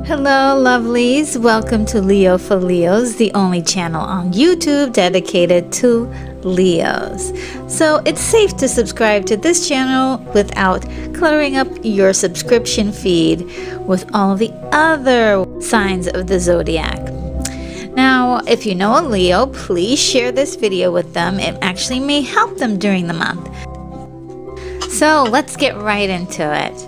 Hello lovelies, welcome to Leo for Leos, the only channel on YouTube dedicated to Leos. So it's safe to subscribe to this channel without cluttering up your subscription feed with all of the other signs of the zodiac. Now, if you know a Leo, please share this video with them. It actually may help them during the month. So let's get right into it.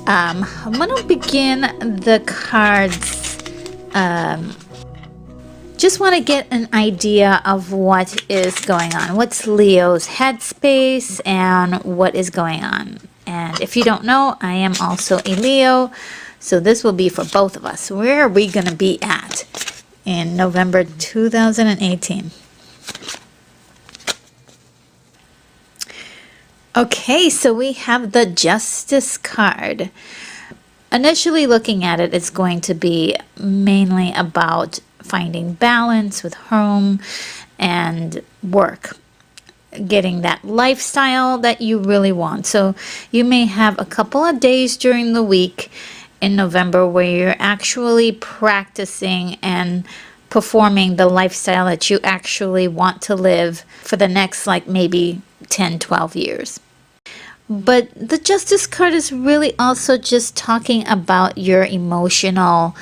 I'm going to begin the cards. Just want to get an idea of what is going on. What's Leo's headspace and what is going on. And if you don't know, I am also a Leo. So this will be for both of us. Where are we going to be at in November 2018? Okay, so we have the Justice card. Initially looking at it, it's going to be mainly about finding balance with home and work. Getting that lifestyle that you really want. So you may have a couple of days during the week in November where you're actually practicing and performing the lifestyle that you actually want to live for the next maybe 10-12 years. But the Justice card is really also just talking about your emotional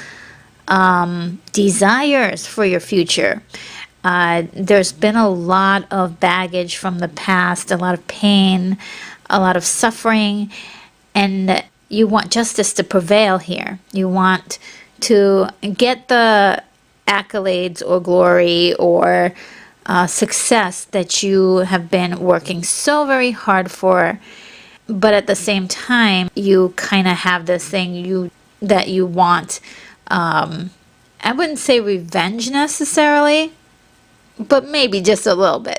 desires for your future. There's been a lot of baggage from the past, a lot of pain, a lot of suffering, and you want justice to prevail here. You want to get the accolades or glory or success that you have been working so very hard for. But at the same time, you kind of have this thing that you want. I wouldn't say revenge necessarily, but maybe just a little bit.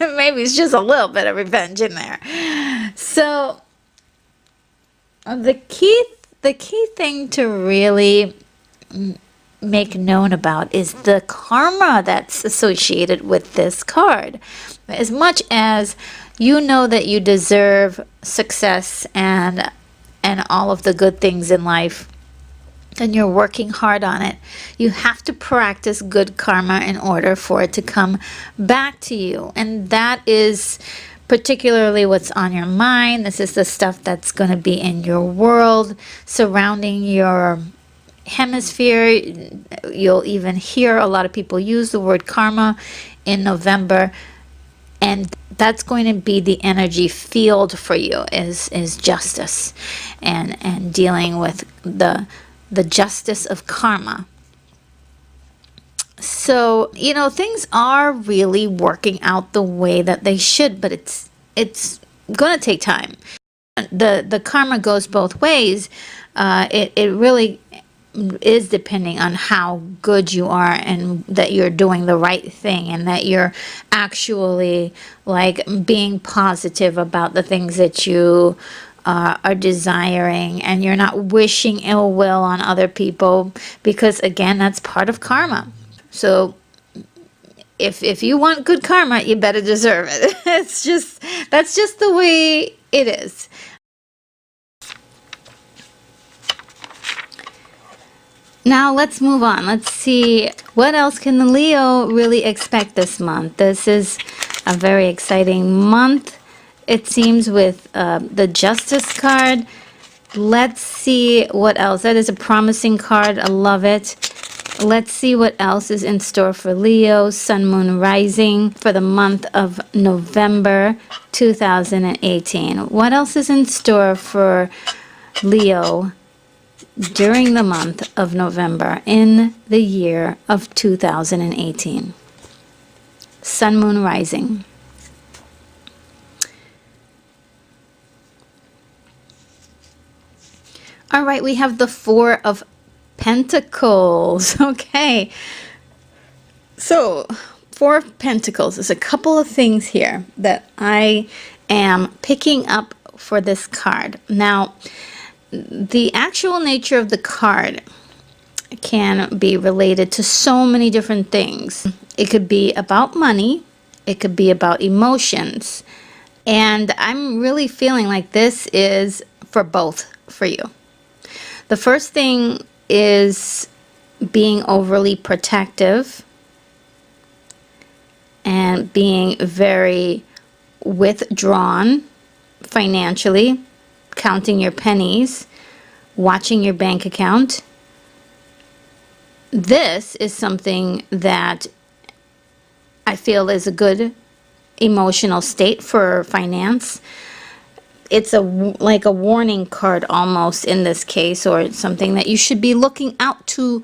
Maybe it's just a little bit of revenge in there. So the key thing to really make known about is the karma that's associated with this card. As much as you know that you deserve success and all of the good things in life, and you're working hard on it, you have to practice good karma in order for it to come back to you. And that is particularly what's on your mind. This is the stuff that's going to be in your world, surrounding your hemisphere. You'll even hear a lot of people use the word karma in November, and that's going to be the energy field for you is justice and dealing with the justice of karma. So, things are really working out the way that they should, but it's going to take time. The karma goes both ways. It really is depending on how good you are and that you're doing the right thing and that you're actually being positive about the things that you are desiring, and you're not wishing ill will on other people, because again, that's part of karma. So if you want good karma, you better deserve it. That's just the way it is. Now let's move on. Let's see what else can the Leo really expect this month. This is a very exciting month, it seems, with the Justice card. Let's see what else. That is a promising card. I love it. Let's see what else is in store for Leo, Sun, Moon, Rising for the month of November 2018. What else is in store for Leo during the month of November in the year of 2018? Sun, Moon, Rising. All right, we have the Four of Pentacles. Okay. So, Four of Pentacles. There's a couple of things here that I am picking up for this card. Now, the actual nature of the card can be related to so many different things. It could be about money. It could be about emotions. And I'm really feeling like this is for both for you. The first thing is being overly protective and being very withdrawn financially, counting your pennies, watching your bank account. This is something that I feel is a good emotional state for finance. It's like a warning card almost in this case, or something that you should be looking out to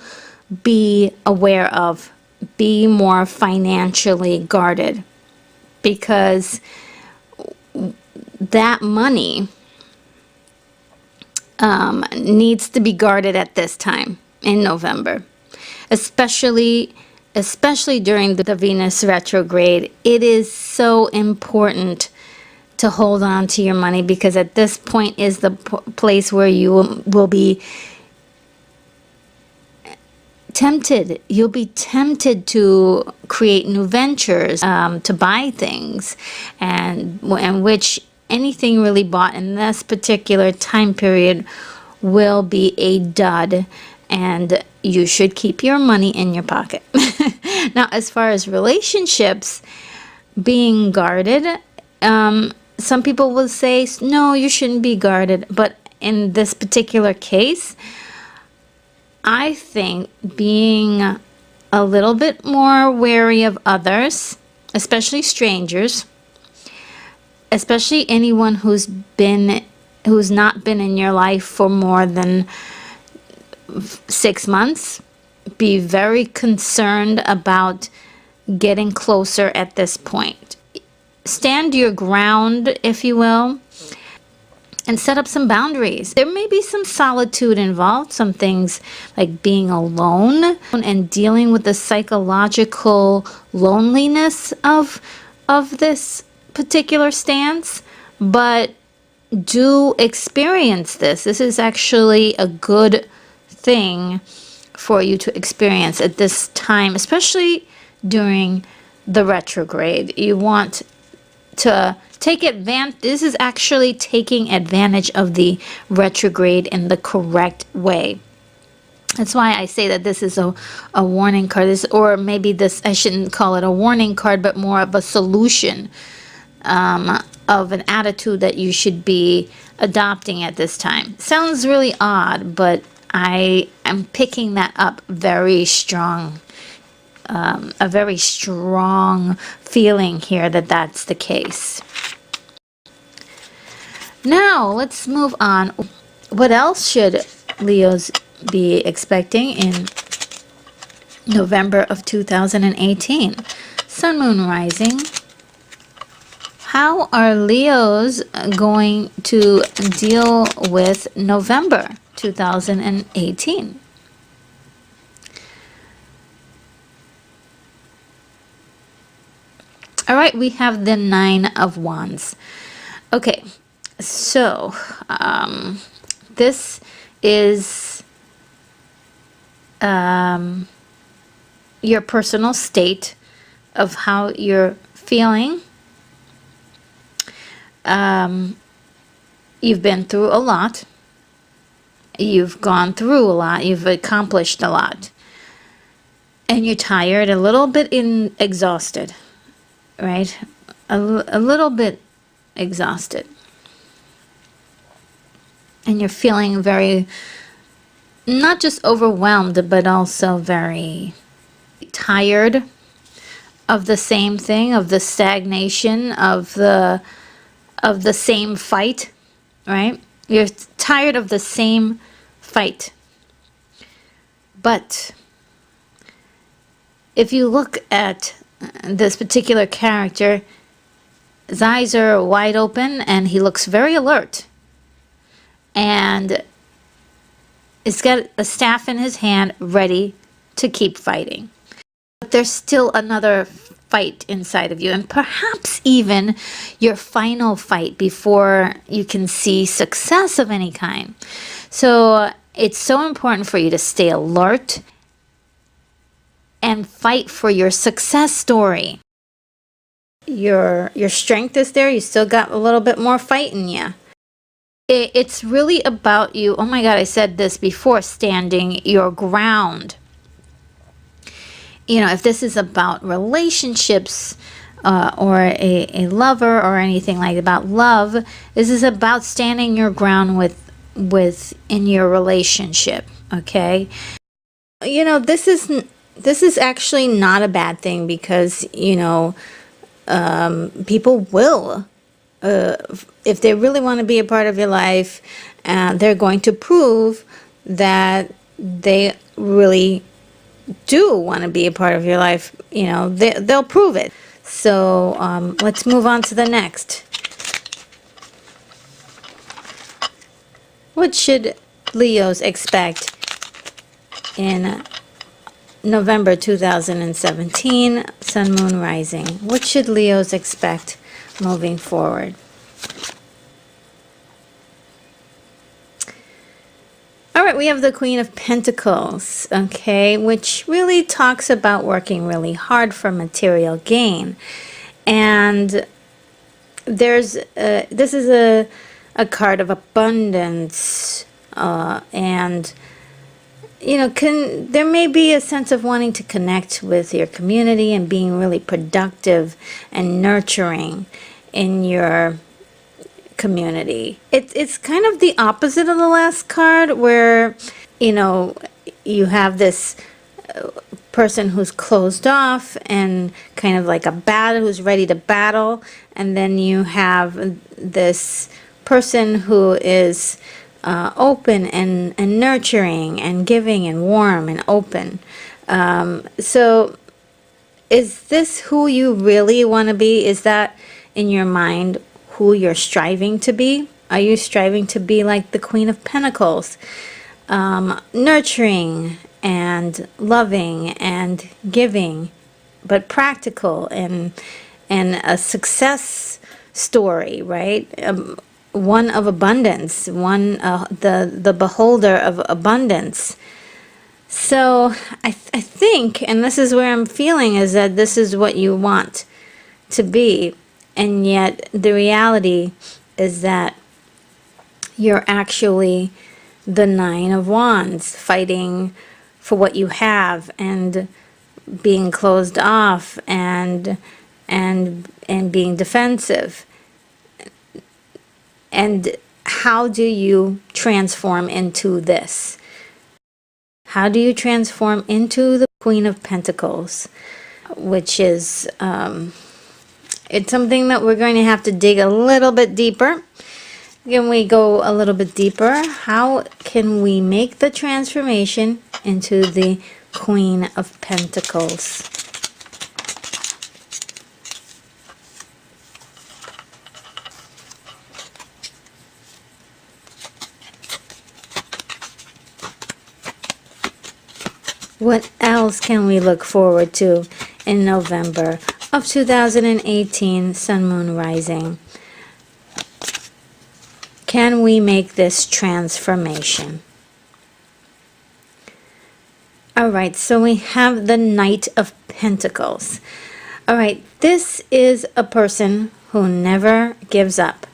be aware of. Be more financially guarded, because that money needs to be guarded at this time in November, especially during the Venus retrograde. It is so important to hold on to your money, because at this point is the place where you will be tempted. You'll be tempted to create new ventures, to buy things, and which anything really bought in this particular time period will be a dud, and you should keep your money in your pocket. Now, as far as relationships being guarded, some people will say, no, you shouldn't be guarded. But in this particular case, I think being a little bit more wary of others, especially strangers, especially anyone who's not been in your life for more than 6 months, be very concerned about getting closer at this point. Stand your ground, if you will, and set up some boundaries. There may be some solitude involved, some things like being alone and dealing with the psychological loneliness of this particular stance, but do experience this. This is actually a good thing for you to experience at this time, especially during the retrograde. You want to take advantage. This is actually taking advantage of the retrograde in the correct way. That's why I say that this is a warning card. Or maybe this, I shouldn't call it a warning card, but more of a solution, of an attitude that you should be adopting at this time. Sounds really odd, but I am picking that up very strong. A very strong feeling here that that's the case. Now, let's move on. What else should Leos be expecting in November of 2018? Sun, Moon, Rising. How are Leos going to deal with November 2018? All right, we have the Nine of Wands. Okay, so this is your personal state of how you're feeling. You've been through a lot. You've gone through a lot. You've accomplished a lot. And you're tired, a little bit exhausted, right? A little bit exhausted. And you're feeling very, not just overwhelmed, but also very tired of the same thing, of the stagnation, of the same fight, right? You're tired of the same fight. But if you look at this particular character, his eyes are wide open and he looks very alert. And he's got a staff in his hand ready to keep fighting. But there's still another fight inside of you, and perhaps even your final fight before you can see success of any kind. So it's so important for you to stay alert and fight for your success story. Your strength is there. You still got a little bit more fight in you. it's really about you. Oh my God, I said this before, standing your ground. You know, if this is about relationships, or a lover or anything like about love, this is about standing your ground with in your relationship. Okay, you know, this is actually not a bad thing, because you know, people will, if they really want to be a part of your life, they're going to prove that they really do want to be a part of your life. You know, they'll prove it. So let's move on to the next. What should Leos expect in November 2017, Sun, Moon, Rising? What should Leos expect moving forward? All right, we have the Queen of Pentacles, okay, which really talks about working really hard for material gain. And this is a card of abundance, and you know, there may be a sense of wanting to connect with your community and being really productive and nurturing in your community. It's kind of the opposite of the last card, where you know, you have this person who's closed off and kind of like a bat who's ready to battle, and then you have this person who is open and nurturing and giving and warm and open. So is this who you really want to be? Is that in your mind who you're striving to be? Are you striving to be like the Queen of Pentacles, nurturing and loving and giving, but practical and a success story, right? One of abundance, one the beholder of abundance. So I think, and this is where I'm feeling, is that this is what you want to be, and yet the reality is that you're actually the Nine of Wands, fighting for what you have and being closed off and being defensive. And how do you transform into this? How do you transform into the Queen of Pentacles, which is, it's something that we're going to have to dig a little bit deeper. Can we go a little bit deeper? How can we make the transformation into the Queen of Pentacles? What else can we look forward to in November of 2018, Sun, Moon, Rising? Can we make this transformation? All right, so we have the Knight of Pentacles. All right, this is a person who never gives up,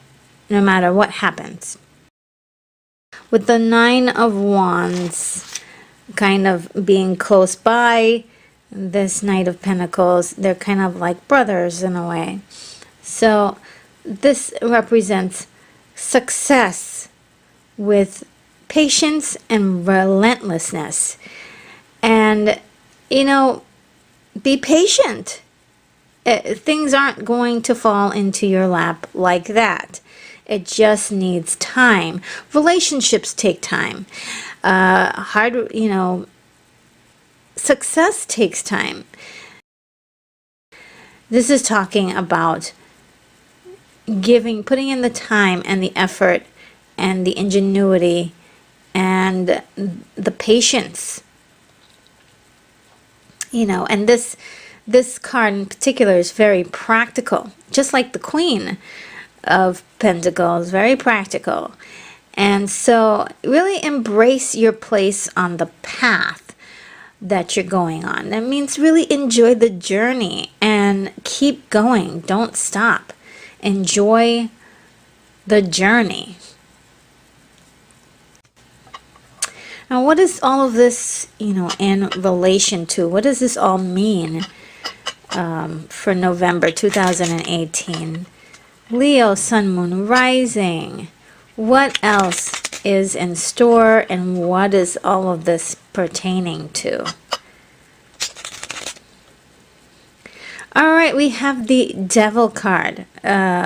no matter what happens. With the Nine of Wands kind of being close by, this Knight of Pentacles, they're kind of like brothers in a way. So this represents success with patience and relentlessness. And, you know, be patient. Things aren't going to fall into your lap like that. It just needs time. Relationships take time. You know, success takes time. This is talking about putting in the time and the effort and the ingenuity and the patience. You know, and this card in particular is very practical, just like the Queen of Pentacles, very practical. And so really embrace your place on the path that you're going on. That means really enjoy the journey and keep going. Don't stop. Enjoy the journey. Now, what is all of this, in relation to? What does this all mean for November 2018? Leo, Sun, Moon, Rising. What else is in store, and what is all of this pertaining to? All right, we have the Devil card,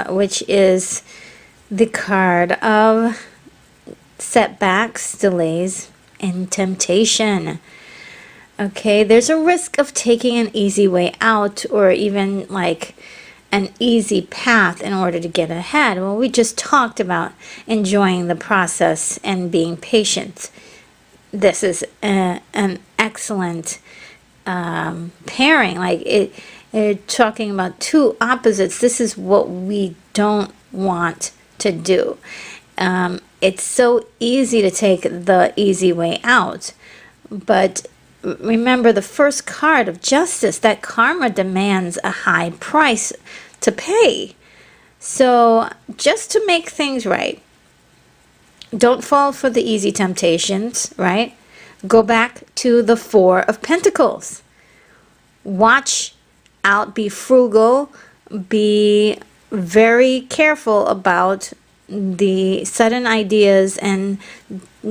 which is the card of setbacks, delays, and temptation. Okay, there's a risk of taking an easy way out, or even like an easy path in order to get ahead. Well, we just talked about enjoying the process and being patient. This is an excellent pairing. Like you're talking about two opposites. This is what we don't want to do. It's so easy to take the easy way out, but remember the first card of Justice, that karma demands a high price to pay. So just to make things right, don't fall for the easy temptations, right? Go back to the Four of Pentacles. Watch out, be frugal, be very careful about the sudden ideas and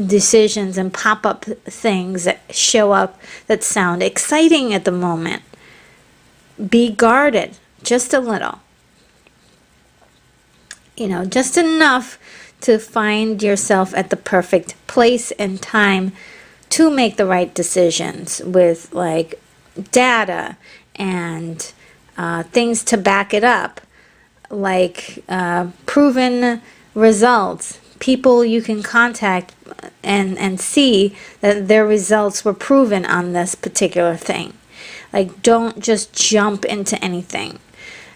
decisions and pop-up things that show up that sound exciting at the moment. Be guarded just a little, just enough to find yourself at the perfect place and time to make the right decisions with like data and things to back it up, like proven results, people you can contact and see that their results were proven on this particular thing. Like, don't just jump into anything.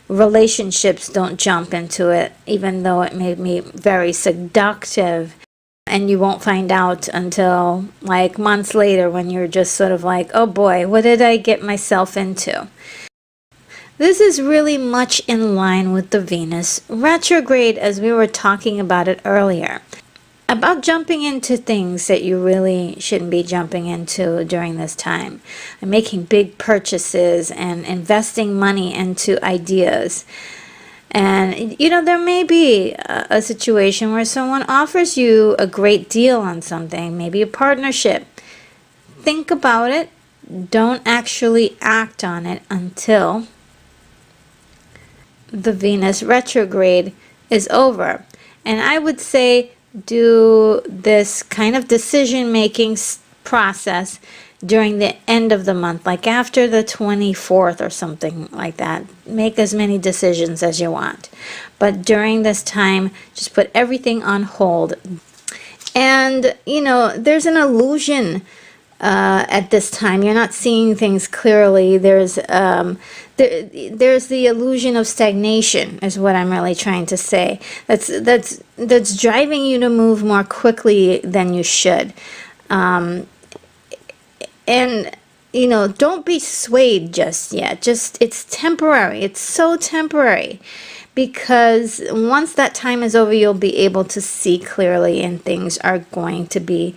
Relationships, don't jump into it, even though it may be very seductive, and you won't find out until like months later when you're just sort of like, oh boy, what did I get myself into? This is really much in line with the Venus retrograde, as we were talking about it earlier. About jumping into things that you really shouldn't be jumping into during this time. And making big purchases and investing money into ideas. And, there may be a situation where someone offers you a great deal on something, maybe a partnership. Think about it. Don't actually act on it until the Venus retrograde is over. And I would say do this kind of decision-making process during the end of the month, like after the 24th or something like that. Make as many decisions as you want. But during this time, just put everything on hold. And, there's an illusion at this time. You're not seeing things clearly. There's the illusion of stagnation, is what I'm really trying to say. That's driving you to move more quickly than you should. And don't be swayed just yet. It's temporary. It's so temporary, because once that time is over, you'll be able to see clearly, and things are going to be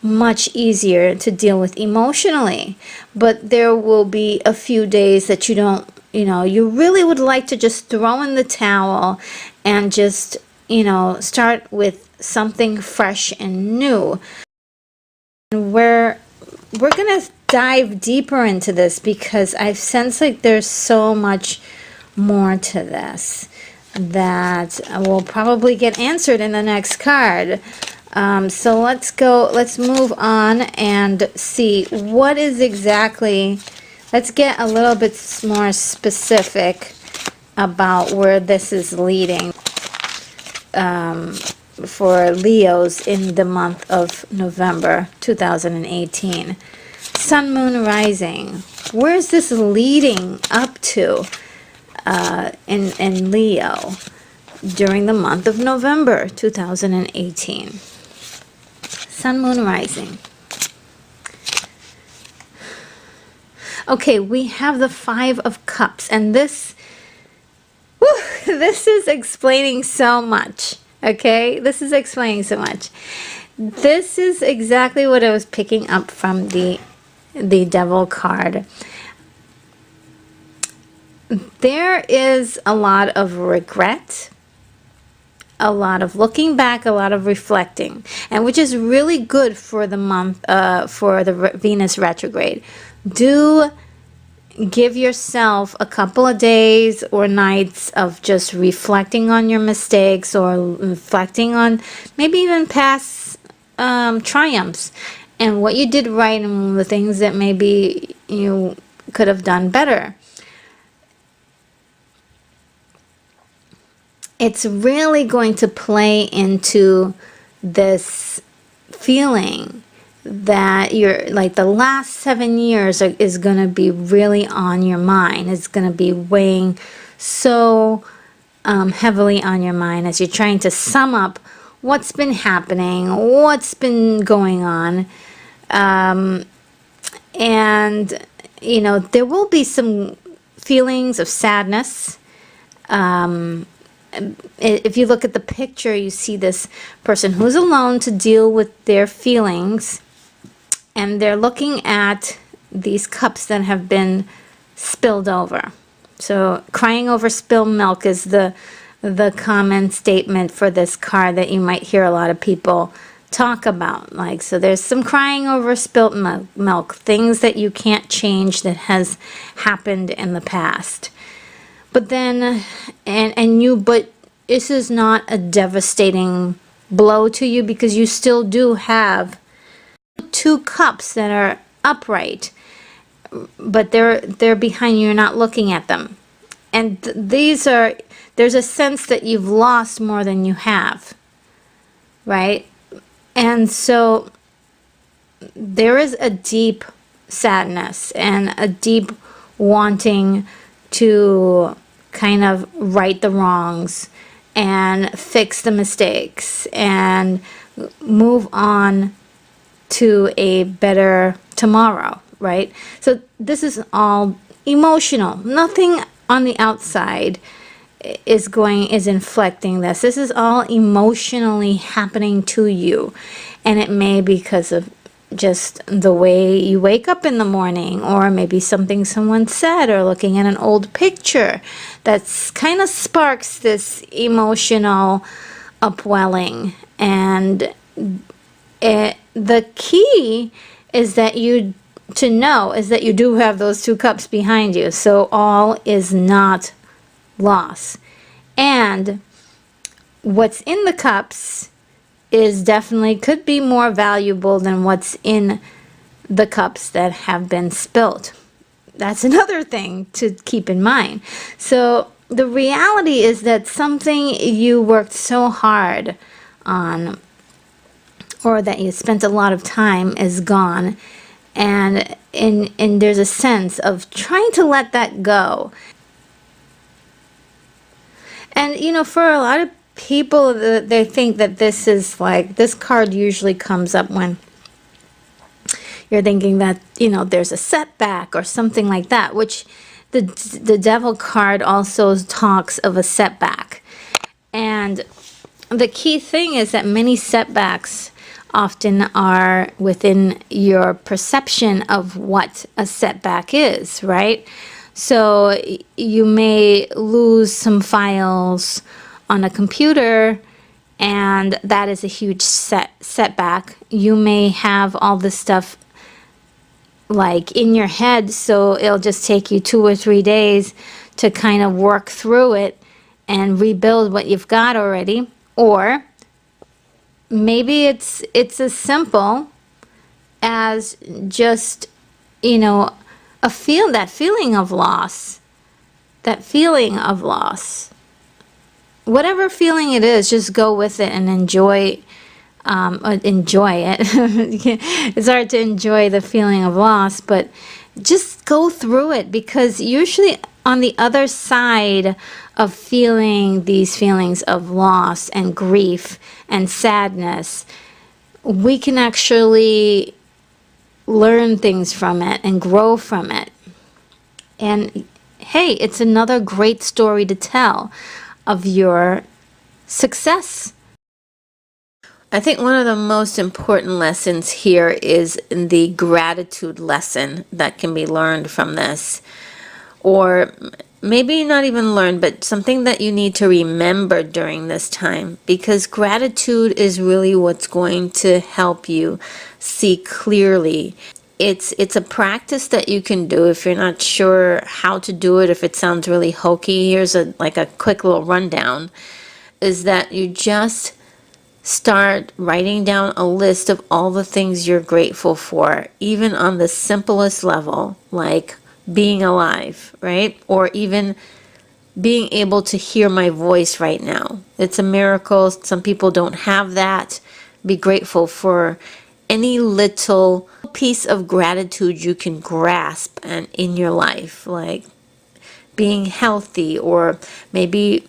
much easier to deal with emotionally. But there will be a few days that you really would like to just throw in the towel and just, start with something fresh and new. And we're going to dive deeper into this, because I sense like there's so much more to this that will probably get answered in the next card. So let's move on and see what is exactly, let's get a little bit more specific about where this is leading for Leos in the month of November 2018. Sun, Moon, Rising. Where is this leading up to in Leo during the month of November 2018? Sun, Moon, Rising. Okay, we have the Five of Cups, and this is explaining so much. Okay, this is explaining so much. This is exactly what I was picking up from the Devil card. There is a lot of regret, a lot of looking back, a lot of reflecting, and which is really good for the month, for the Venus retrograde. Do give yourself a couple of days or nights of just reflecting on your mistakes, or reflecting on maybe even past triumphs and what you did right and the things that maybe you could have done better. It's really going to play into this feeling that you're like the last 7 years is going to be really on your mind. It's going to be weighing so heavily on your mind as you're trying to sum up what's been happening, what's been going on. And, you know, there will be some feelings of sadness. If you look at the picture, you see this person who's alone to deal with their feelings, and they're looking at these cups that have been spilled over. So crying over spilled milk is the common statement for this card that you might hear a lot of people talk about. Like, so there's some crying over spilt milk, things that you can't change that has happened in the past. But then, but this is not a devastating blow to you, because you still do have 2 cups that are upright, but they're behind you. You're not looking at them, and there's a sense that you've lost more than you have, right? And so there is a deep sadness and a deep wanting to kind of right the wrongs and fix the mistakes and move on to a better tomorrow, right? So this is all emotional. Nothing on the outside is inflecting this. This is all emotionally happening to you, and it may be because of just the way you wake up in the morning, or maybe something someone said, or looking at an old picture that's kind of sparks this emotional upwelling. And the key is that you do have those 2 cups behind you, so all is not loss. And what's in the cups is definitely could be more valuable than what's in the cups that have been spilt. That's another thing to keep in mind. So the reality is that something you worked so hard on, or that you spent a lot of time, is gone, and there's a sense of trying to let that go. And you know, for a lot of people, they think that this is like, this card usually comes up when you're thinking that, you know, there's a setback or something like that, which the Devil card also talks of a setback. And the key thing is that many setbacks often are within your perception of what a setback is, right? So you may lose some files on a computer, and that is a huge setback. You may have all this stuff like in your head, so it'll just take you 2 or 3 days to kind of work through it and rebuild what you've got already. Or maybe it's as simple as just, you know, that feeling of loss. Whatever feeling it is, just go with it and enjoy it. It's hard to enjoy the feeling of loss, but just go through it, because usually on the other side of feeling these feelings of loss and grief and sadness, we can actually learn things from it and grow from it. And hey, it's another great story to tell of your success. I think one of the most important lessons here is the gratitude lesson that can be learned from this. Or maybe not even learned, but something that you need to remember during this time. Because gratitude is really what's going to help you see clearly. It's a practice that you can do if you're not sure how to do it, if it sounds really hokey. Here's a quick little rundown, is that you just start writing down a list of all the things you're grateful for, even on the simplest level, like being alive, right? Or even being able to hear my voice right now. It's a miracle. Some people don't have that. Be grateful for any little piece of gratitude you can grasp and in your life, like being healthy, or maybe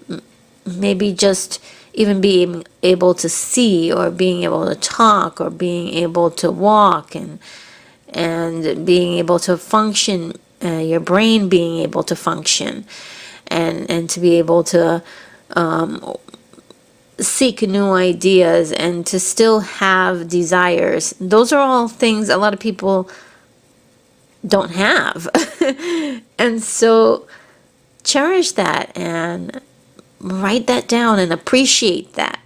just even being able to see, or being able to talk, or being able to walk, and being able to function, your brain being able to function, and to be able to seek new ideas and to still have desires. Those are all things a lot of people don't have. And so cherish that and write that down and appreciate that.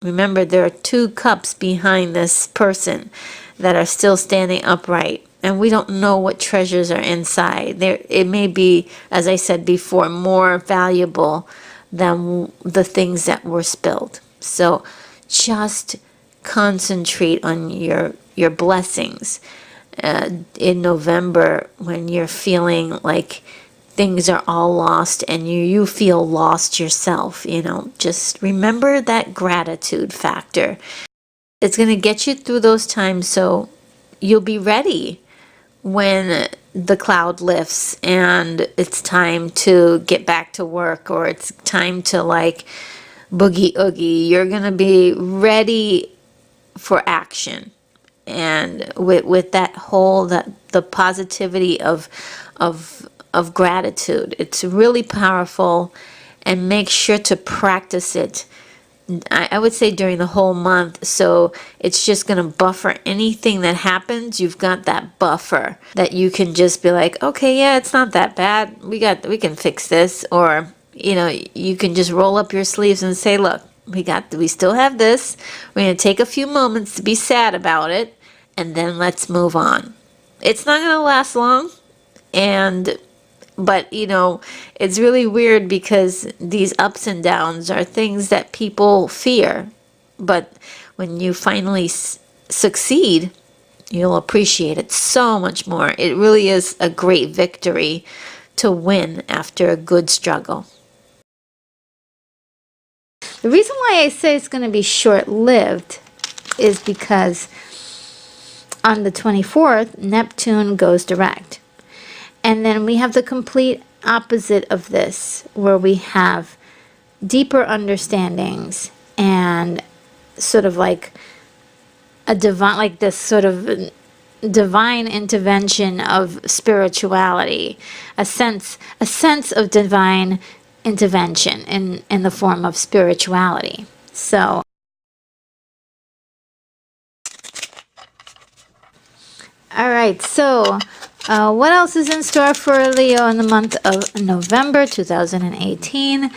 Remember, there are 2 cups behind this person that are still standing upright, and we don't know what treasures are inside. It may be, as I said before, more valuable than the things that were spilled. So just concentrate on your blessings in November, when you're feeling like things are all lost and you feel lost yourself. Just remember that gratitude factor. It's going to get you through those times, so you'll be ready when the cloud lifts and it's time to get back to work, or it's time to boogie oogie. You're going to be ready for action. And with that whole, the positivity of gratitude, it's really powerful. And make sure to practice it, I would say, during the whole month. So it's just going to buffer anything that happens. You've got that buffer that you can just be like, okay, yeah, it's not that bad. We can fix this. Or, you can just roll up your sleeves and say, look, we still have this. We're going to take a few moments to be sad about it, and then let's move on. It's not going to last long. But it's really weird, because these ups and downs are things that people fear. But when you finally succeed, you'll appreciate it so much more. It really is a great victory to win after a good struggle. The reason why I say it's going to be short-lived is because on the 24th, Neptune goes direct. And then we have the complete opposite of this, where we have deeper understandings and sort of like a divine, like this sort of divine intervention of spirituality, a sense of divine intervention in the form of spirituality. So all right, so what else is in store for Leo in the month of November 2018?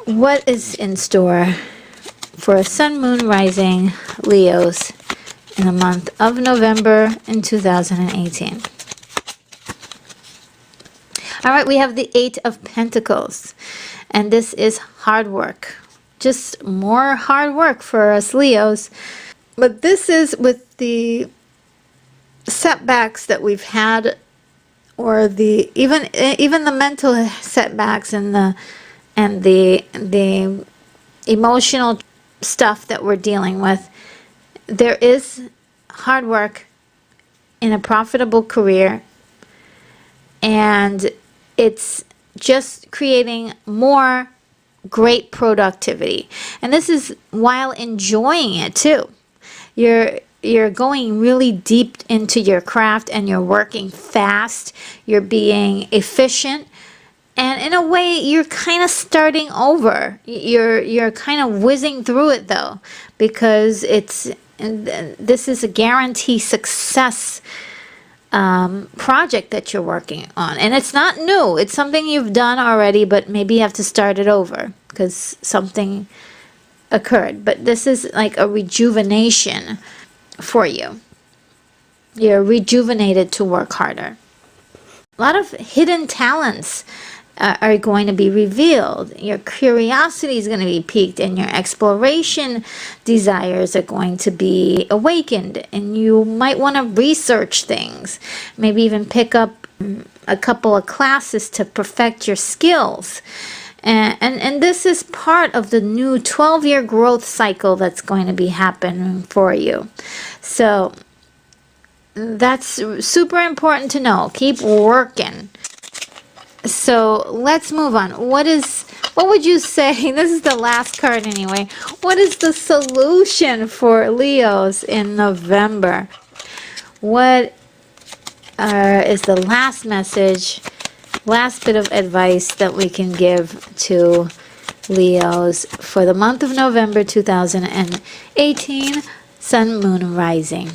What is in store for Sun, Moon, Rising Leos in the month of November in 2018? All right, we have the 8 of Pentacles, and this is hard work. Just more hard work for us Leos. But this is with the setbacks that we've had, or the even the mental setbacks and the emotional stuff that we're dealing with. There is hard work in a profitable career, and it's just creating more great productivity. And this is while enjoying it too. You're going really deep into your craft, and you're working fast. You're being efficient, And in a way, you're kind of starting over. You're kind of whizzing through it though, because this is a guarantee success project that you're working on, and it's not new. It's something you've done already, but maybe you have to start it over because something occurred. But this is like a rejuvenation for you. You're rejuvenated to work harder. A lot of hidden talents are going to be revealed. Your curiosity is going to be piqued, and your exploration desires are going to be awakened, and you might want to research things, maybe even pick up a couple of classes to perfect your skills. And this is part of the new 12-year growth cycle that's going to be happening for you. So that's super important to know. Keep working. So let's move on. What would you say, this is the last card anyway, what is the solution for Leos in November? What is the last message, last bit of advice that we can give to Leos for the month of November 2018, Sun, Moon, Rising?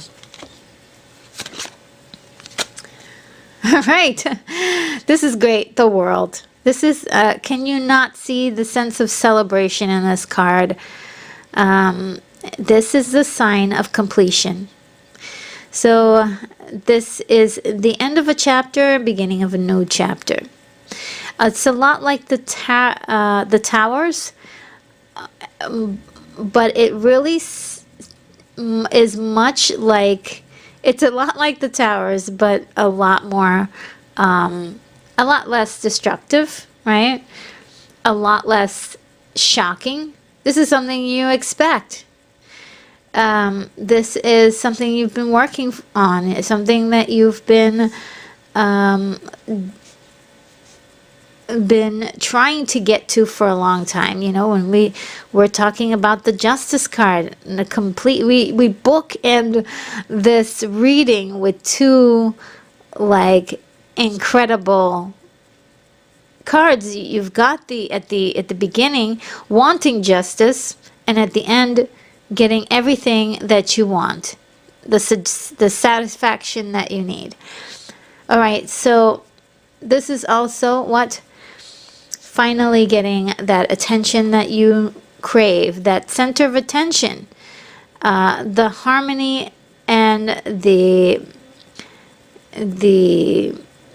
All right, this is great. The world. This is, can you not see the sense of celebration in this card? This is the sign of completion. So this is the end of a chapter, beginning of a new chapter. It's a lot like the towers, but it really is much like, it's a lot like the towers, but a lot more, a lot less destructive, right? A lot less shocking. This is something you expect. This is something you've been working on. It's something that you've been trying to get to for a long time. You know, when we were talking about the Justice card, and the complete, we bookend this reading with two like incredible cards. You've got at the beginning wanting justice, and at the end getting everything that you want, the satisfaction that you need. All right, so this is also what finally getting that attention that you crave, that center of attention, the harmony and the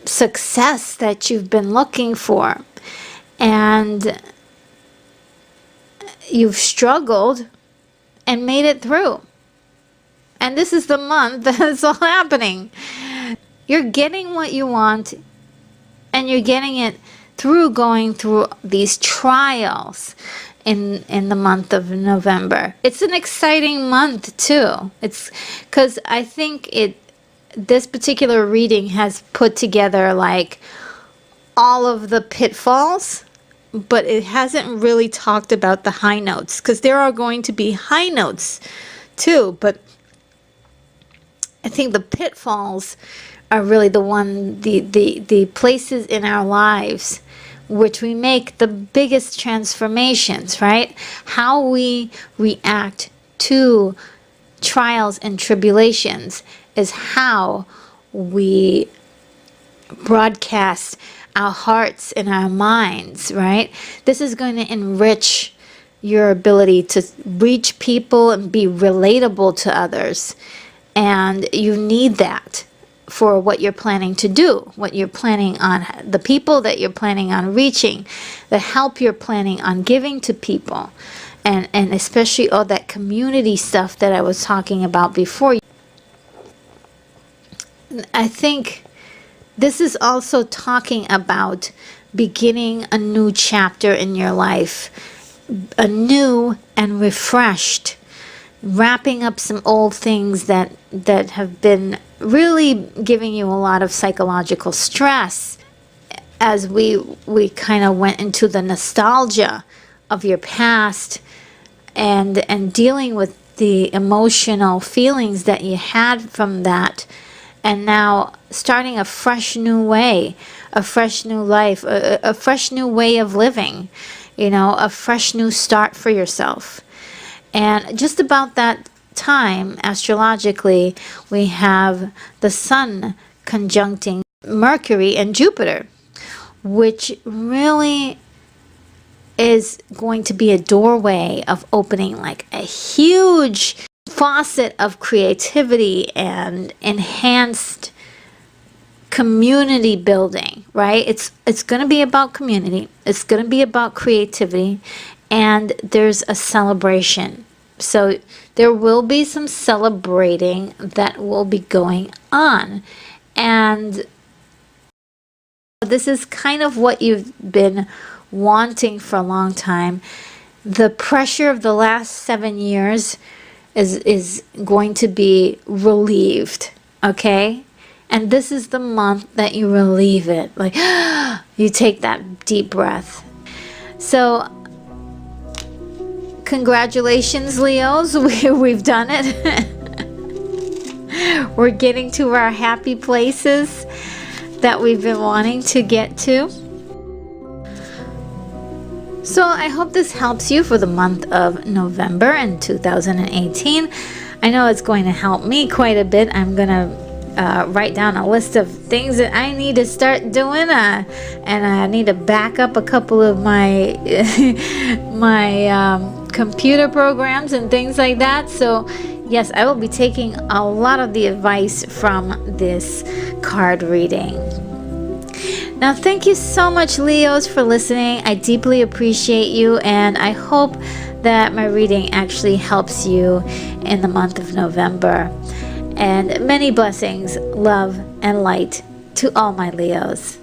success that you've been looking for, and you've struggled and made it through. And this is the month that it's all happening. You're getting what you want, and you're getting it through going through these trials in the month of November. It's an exciting month too. It's because I think this particular reading has put together like all of the pitfalls, but it hasn't really talked about the high notes, because there are going to be high notes too. But I think the pitfalls are really the places in our lives which we make the biggest transformations, right? How we react to trials and tribulations is how we broadcast our hearts and our minds, right? This is going to enrich your ability to reach people and be relatable to others. And you need that for what you're planning to do, what you're planning on, the people that you're planning on reaching, the help you're planning on giving to people, and especially all that community stuff that I was talking about before. I think this is also talking about beginning a new chapter in your life, a new and refreshed, wrapping up some old things that have been really giving you a lot of psychological stress, as we kind of went into the nostalgia of your past and dealing with the emotional feelings that you had from that, and now starting a fresh new way, a fresh new life, a fresh new way of living, a fresh new start for yourself. And just about that time, astrologically, we have the Sun conjuncting Mercury and Jupiter, which really is going to be a doorway of opening like a huge faucet of creativity and enhanced community building, right? It's going to be about community. It's going to be about creativity, and there's a celebration. So there will be some celebrating that will be going on. And this is kind of what you've been wanting for a long time. The pressure of the last 7 years is going to be relieved, okay? And this is the month that you relieve it. Like, you take that deep breath. So, congratulations, Leos. We've done it. We're getting to our happy places that we've been wanting to get to. So I hope this helps you for the month of November in 2018. I know it's going to help me quite a bit. I'm going to write down a list of things that I need to start doing, and I need to back up a couple of my computer programs and things like that. So yes, I will be taking a lot of the advice from this card reading. Now, thank you so much, Leos, for listening. I deeply appreciate you, and I hope that my reading actually helps you in the month of November. And many blessings, love, and light to all my Leos.